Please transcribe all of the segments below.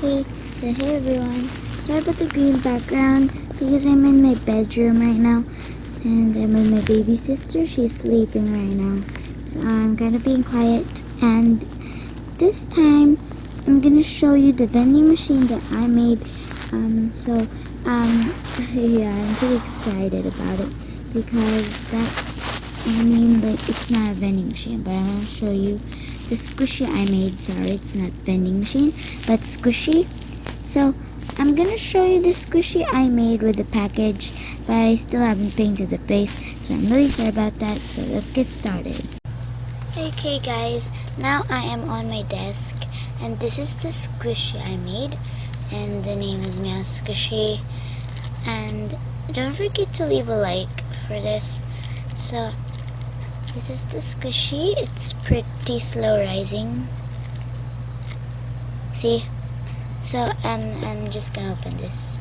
Okay, so hey everyone. Sorry about the green background because I'm in my bedroom right now and I'm with my baby sister. She's sleeping right now. So I'm gonna be quiet, and this time I'm gonna show you the vending machine that I made. Yeah, I'm pretty excited about it because it's not a vending machine, but I'm gonna show you the squishy I made. Sorry, it's not vending machine, but squishy. So I'm gonna show you the squishy I made with the package, but I still haven't painted the base, so I'm really sorry about that. So let's get started. Okay guys, now I am on my desk, and this is the squishy I made, and the name is Meow Squishy. And don't forget to leave a like for this. So this is the squishy. It's pretty slow rising. See? So I'm just gonna open this.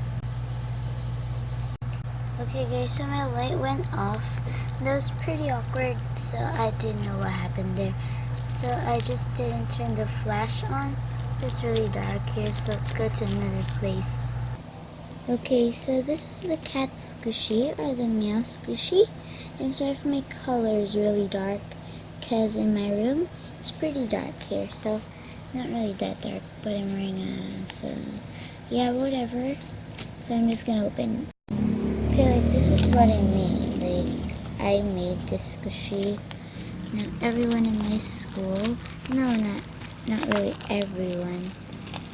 Okay guys, so my light went off. That was pretty awkward, so I didn't know what happened there. So I just didn't turn the flash on. It's really dark here, so let's go to another place. Okay, so this is the cat squishy, or the meow squishy. I'm sorry if my color is really dark, because in my room it's pretty dark here, so not really that dark, but I'm wearing so yeah, whatever. So I'm just gonna open. Okay, like this is what I made. Like, I made this squishy. Now everyone in my school, no, not really everyone,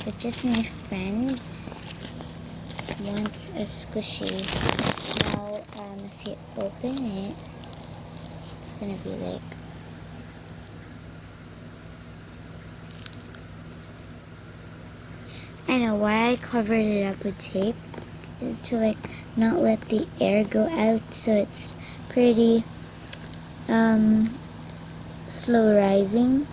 but just my friends wants a squishy. Now, if you open it, it's gonna be like, I know why I covered it up with tape is to like not let the air go out, so it's pretty slow rising,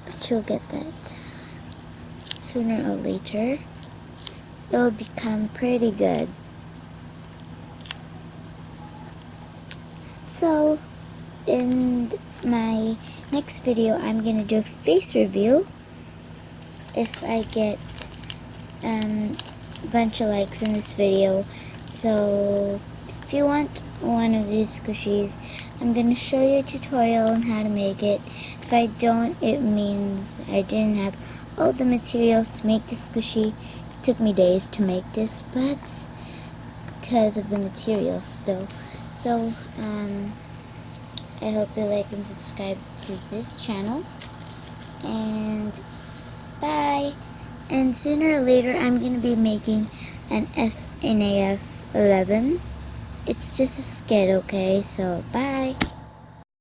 but you'll get that sooner or later. It'll become pretty good. So in my next video I'm gonna do a face reveal if I get a bunch of likes in this video. So if you want one of these squishies, I'm gonna show you a tutorial on how to make it. If I don't, it means I didn't have all the materials to make this squishy. It took me days to make this, but because of the materials though. So I hope you like and subscribe to this channel, and bye. And sooner or later I'm gonna be making an FNAF 11. It's just a skit, okay? So bye.